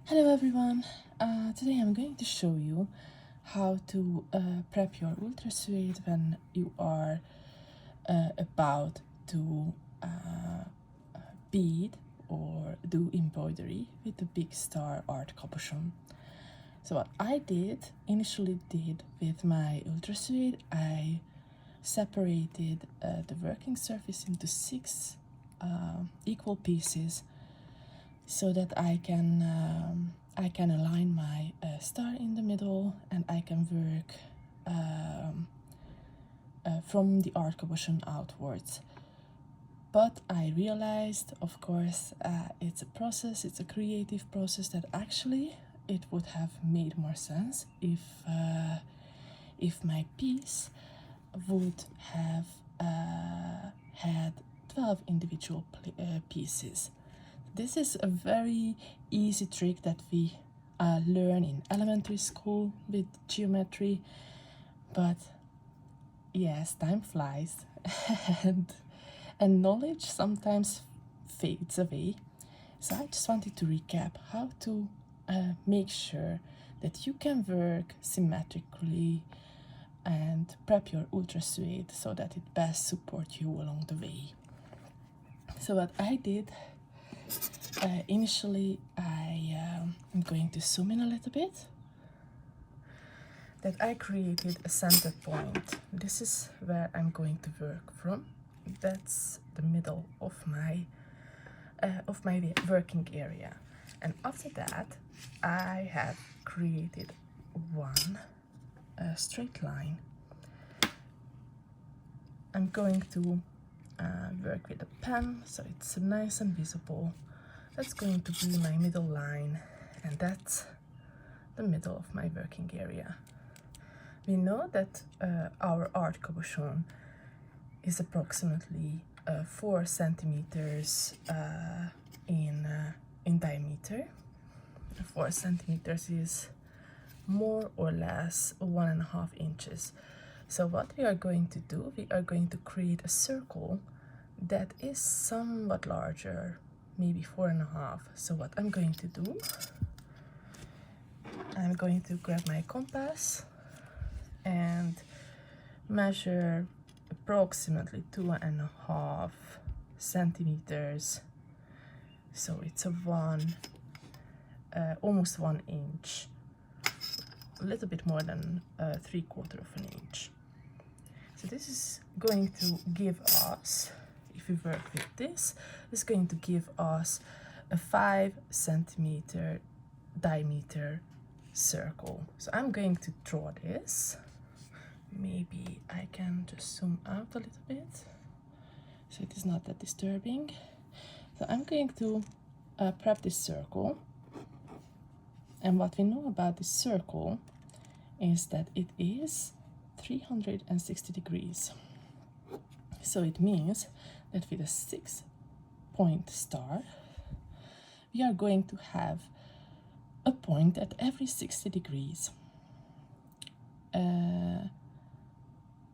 Hello everyone! Today I'm going to show you how to prep your Ultra Suede when you are about to bead or do embroidery with the big star art capuchon. So what I initially did with my Ultra Suede, I separated the working surface into 6 equal pieces so that I can align my star in the middle, and I can work from the art cabochon outwards. But I realized, of course, it's a process, it's a creative process, that actually it would have made more sense if my piece would have had 12 individual pieces. This is a very easy trick that we learn in elementary school with geometry, but yes, time flies and knowledge sometimes fades away. So I just wanted to recap how to make sure that you can work symmetrically and prep your Ultra Suede so that it best supports you along the way. So what I did, initially I'm going to zoom in a little bit, that I created a center point. This is where I'm going to work from. That's the middle of my working area. And after that, I have created one straight line. I'm going to work with a pen so it's nice and visible. That's going to be my middle line, and that's the middle of my working area. We know that our art cabochon is approximately 4 centimeters in diameter. 4 centimeters is more or less 1.5 inches. So what we are going to do, we are going to create a circle that is somewhat larger, maybe 4.5. So what I'm going to do, I'm going to grab my compass and measure approximately 2.5 centimeters. So it's almost 1 inch, a little bit more than 3/4 of an inch. So this is going to give us, if we work with this, it's going to give us a 5 centimeter diameter circle. So I'm going to draw this. Maybe I can just zoom out a little bit so it is not that disturbing. So I'm going to prep this circle, and what we know about this circle is that it is 360 degrees. So it means that with a 6-point star, we are going to have a point at every 60 degrees.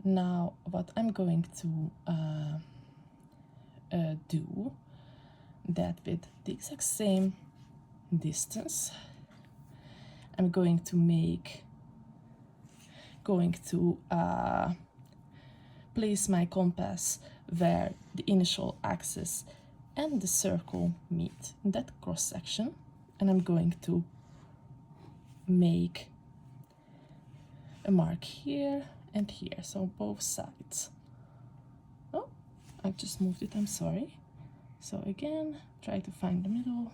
Now what I'm going to do, that with the exact same distance, I'm going to place my compass where the initial axis and the circle meet in that cross section, and I'm going to make a mark here and here, so both sides. Oh, I just moved it, I'm sorry. So again, try to find the middle,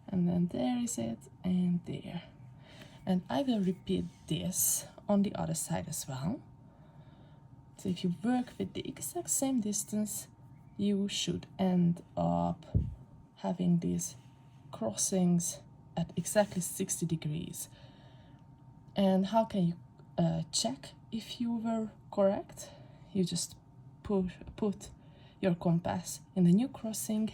and then there is it, and there. And I will repeat this on the other side as well. So if you work with the exact same distance, you should end up having these crossings at exactly 60 degrees. And how can you check if you were correct? You just put your compass in the new crossing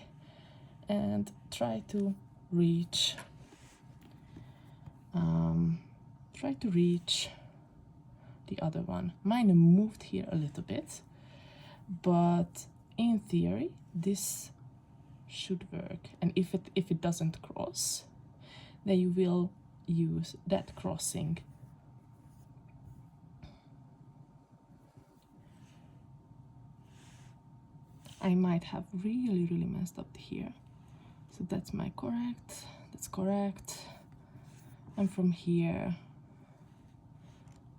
and try to reach the other one. Mine moved here a little bit, but in theory this should work. And if it doesn't cross, then you will use that crossing. I might have really messed up here. So that's correct. And from here,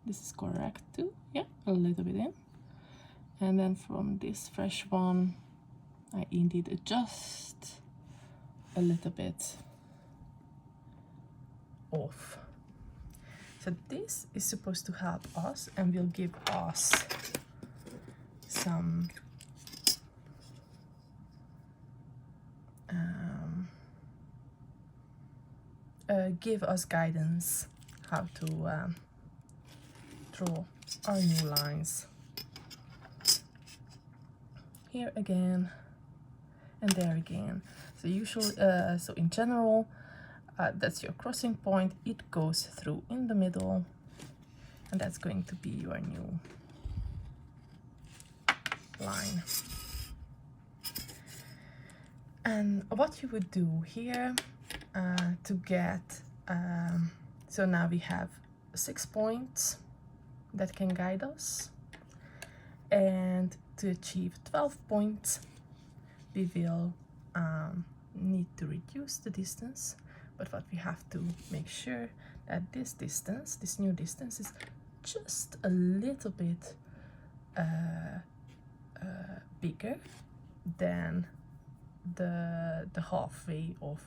this is correct too. Yeah, a little bit in. And then from this fresh one, I indeed adjust a little bit off. So this is supposed to help us and will give us some give us guidance how to draw our new lines. Here again and there again. So usually, so in general, that's your crossing point. It goes through in the middle, and that's going to be your new line. And what you would do here to get, so now we have 6 points that can guide us, and to achieve 12 points we will need to reduce the distance, but what we have to make sure that this distance, this new distance, is just a little bit bigger than the halfway of,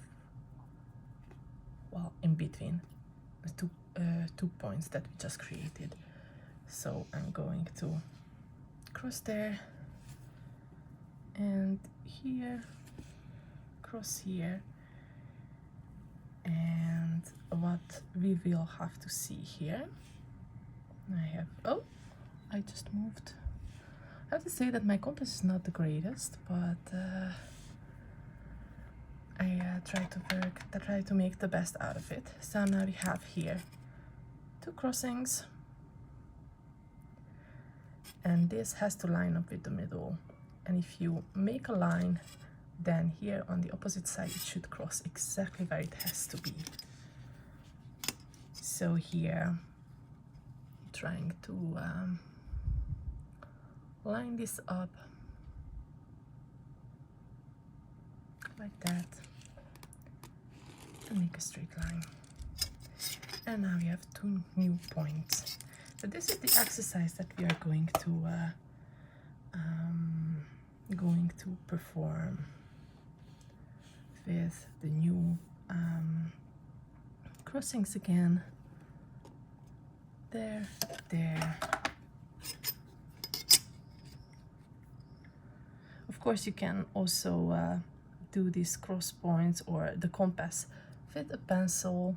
well, in between the two points that we just created. So I'm going to cross there and here, cross here, and what we will have to see here, I have, oh, I just moved. I have to say that my compass is not the greatest, but I try to make the best out of it. So now we have here 2 crossings, and this has to line up with the middle. And if you make a line, then here on the opposite side it should cross exactly where it has to be. So here, trying to line this up like that and make a straight line. And now we have 2 new points. So this is the exercise that we are going to perform with the new crossings again. There. Of course, you can also do these cross points or the compass with a pencil,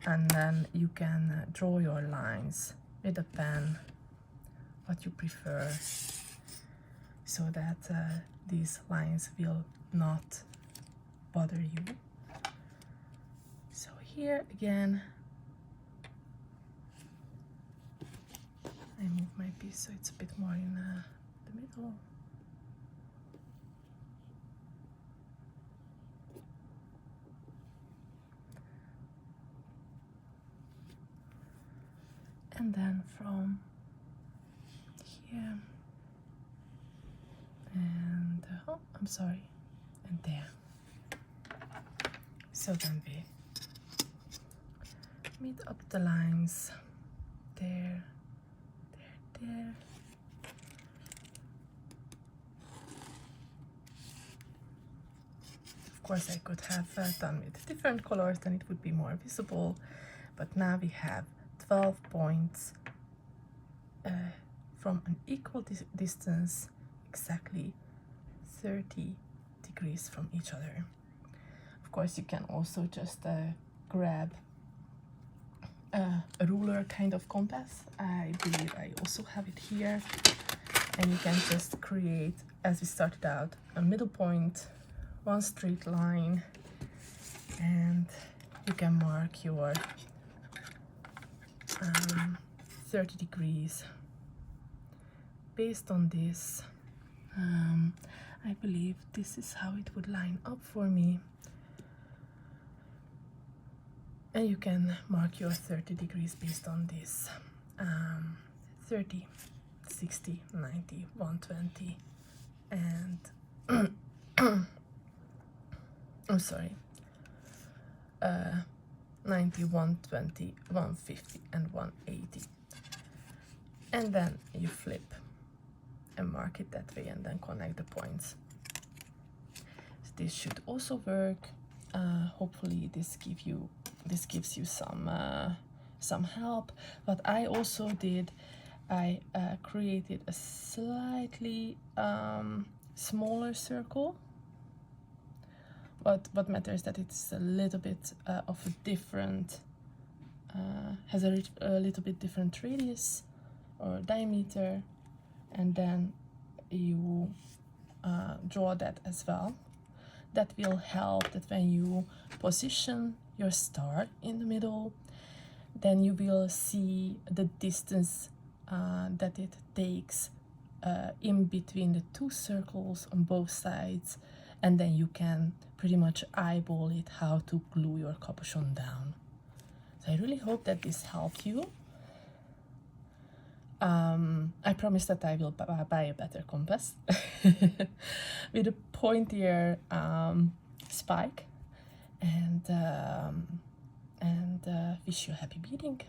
and then you can draw your lines with a pen, what you prefer, so that these lines will not bother you. So here again, I move my piece so it's a bit more in the middle. And then from here and oh, I'm sorry, and there. So then we meet up the lines there. Of course, I could have done with different colors, then it would be more visible, but now we have 12 points from an equal distance, exactly 30 degrees from each other. Of course, you can also just grab a ruler kind of compass. I believe I also have it here, and you can just create, as we started out, a middle point, 1 straight line, and you can mark your 30 degrees based on this. I believe this is how it would line up for me. And you can mark your 30 degrees based on this. 30, 60, 90, 120, and I'm sorry, 90, 120, 150, and 180. And then you flip and mark it that way, and then connect the points. So this should also work. Hopefully this gives you some help. What I also did, I created a slightly smaller circle. What matters is that it's a little bit of a different, has a little bit different radius or diameter, and then you draw that as well. That will help that when you position your star in the middle, then you will see the distance that it takes in between the two circles on both sides, and then you can pretty much eyeball it how to glue your capuchon down. So I really hope that this helped you. I promise that I will buy a better compass with a pointier spike, and wish you a happy beading.